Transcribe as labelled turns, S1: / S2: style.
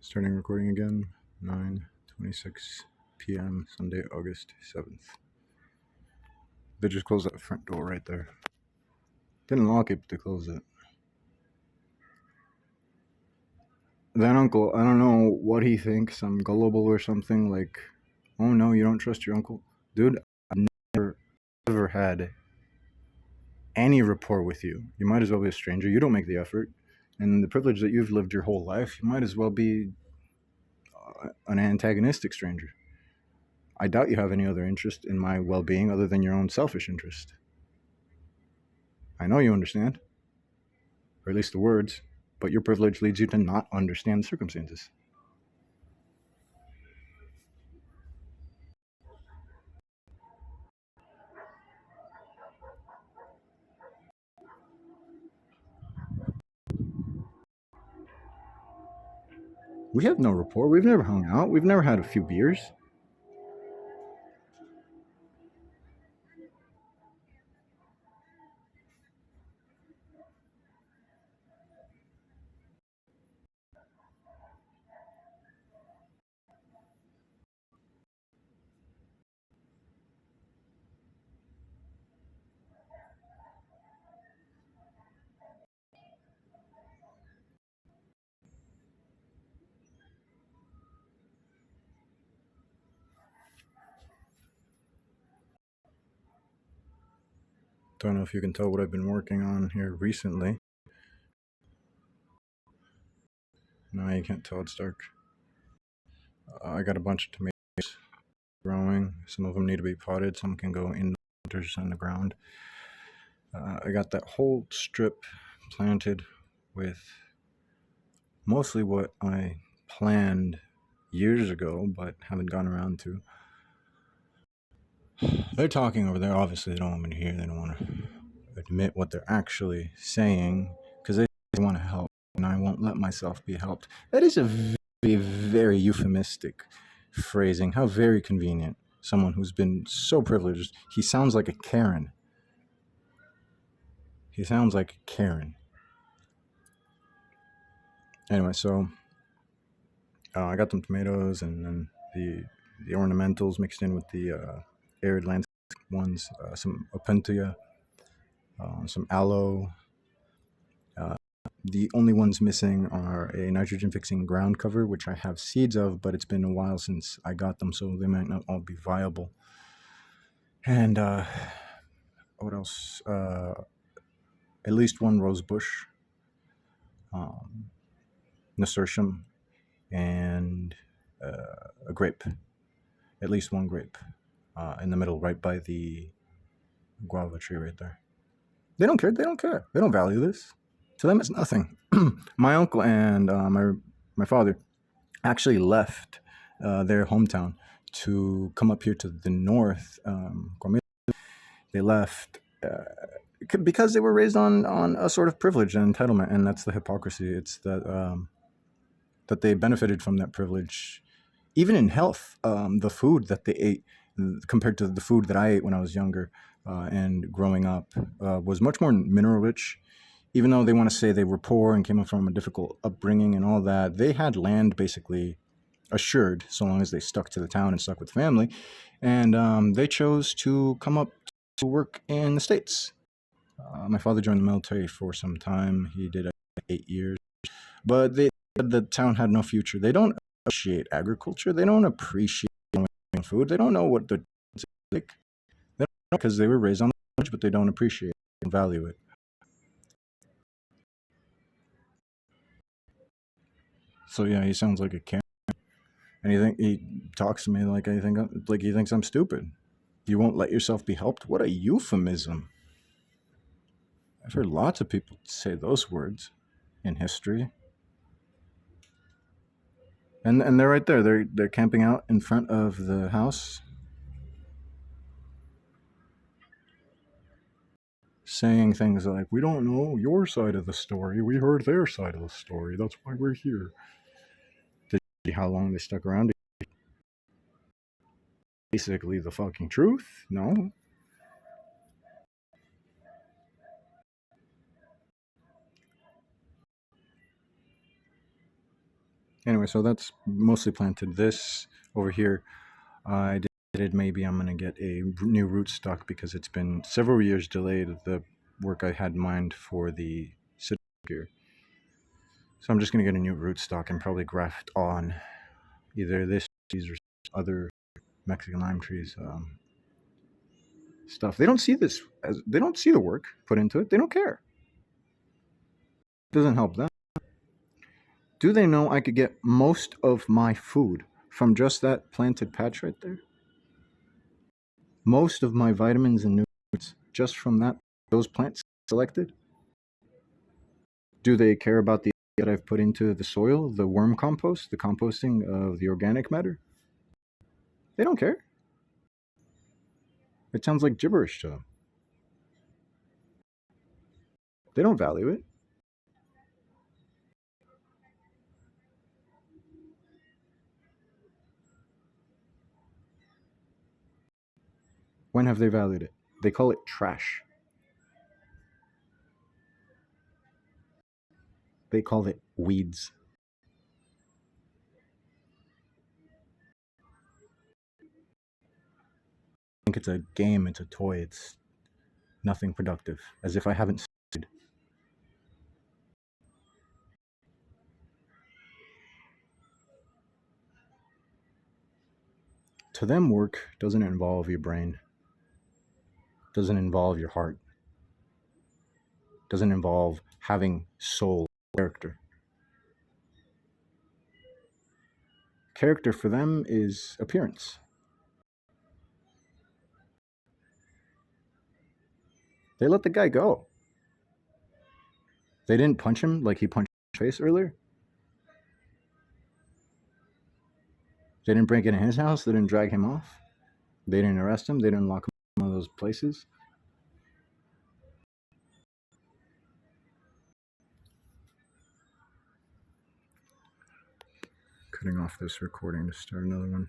S1: Starting recording again, 9:26 p.m. Sunday, August 7th. They just closed that front door right there. Didn't lock it, but they closed it. That uncle, I don't know what he thinks. I'm gullible or something. Like, oh no, you don't trust your uncle? Dude, I've never ever had any rapport with you. You might as well be a stranger. You don't make the effort. And the privilege that you've lived your whole life, you might as well be an antagonistic stranger. I doubt you have any other interest in my well being other than your own selfish interest. I know you understand, or at least the words, but your privilege leads you to not understand the circumstances. We have no rapport. We've never hung out. We've never had a few beers. Don't know if you can tell what I've been working on here recently. No, you can't tell, it's dark. I got a bunch of tomatoes growing. Some of them need to be potted, some can go indoors on the ground. I got that whole strip planted with mostly what I planned years ago but haven't gotten around to. They're talking over there. Obviously, they don't want me to hear. They don't want to admit what they're actually saying because they want to help, and I won't let myself be helped. That is a very, very euphemistic phrasing. How very convenient. Someone who's been so privileged. He sounds like a Karen. He sounds like a Karen. Anyway, so I got some tomatoes and then the ornamentals mixed in with the arid landscape ones, some opuntia, some aloe. The only ones missing are a nitrogen fixing ground cover, which I have seeds of, but it's been a while since I got them, so they might not all be viable. And what else? At least one rose bush, nasturtium, and a grape. At least one grape in the middle, right by the guava tree right there. They don't care. They don't care. They don't value this. To them, it's nothing. My uncle and my father actually left their hometown to come up here to the north. They left because they were raised on a sort of privilege and entitlement, and that's the hypocrisy. It's that they benefited from that privilege, even in health. The food that they ate compared to the food that I ate when I was younger and growing up was much more mineral rich. Even though they want to say they were poor and came from a difficult upbringing and all that, they had land basically assured so long as they stuck to the town and stuck with family. And they chose to come up to work in the States. My father joined the military for some time. He did 8 years. But they said the town had no future. They don't appreciate agriculture. They don't appreciate food. They don't know what the like. They don't know because they were raised on the village, but they don't appreciate and value it. So yeah, he sounds like a camp. And he talks to me like he thinks I'm stupid. You won't let yourself be helped? What a euphemism. I've heard lots of people say those words in history. And they're right there. They're camping out in front of the house saying things like, "We don't know your side of the story. We heard their side of the story. That's why we're here." Did you see how long they stuck around? Basically the fucking truth? No. Anyway, so that's mostly planted. This over here, I decided maybe I'm gonna get a new rootstock because it's been several years delayed. The work I had in mind for the city here, so I'm just gonna get a new rootstock and probably graft on either this trees or other Mexican lime trees stuff. They don't see this as they don't see the work put into it. They don't care. It doesn't help them. Do they know I could get most of my food from just that planted patch right there? Most of my vitamins and nutrients just from those plants selected? Do they care about the that I've put into the soil, the worm compost, the composting of the organic matter? They don't care. It sounds like gibberish to them. They don't value it. When have they valued it? They call it trash. They call it weeds. I think it's a game, it's a toy, it's nothing productive. As if I haven't studied. To them, work doesn't involve your brain, doesn't involve your heart, doesn't involve having soul, character. Character for them is appearance. They let the guy go. They didn't punch him like he punched his face earlier. They didn't break into his house. They didn't drag him off. They didn't arrest him. They didn't lock him in one of those places. Cutting off this recording to start another one.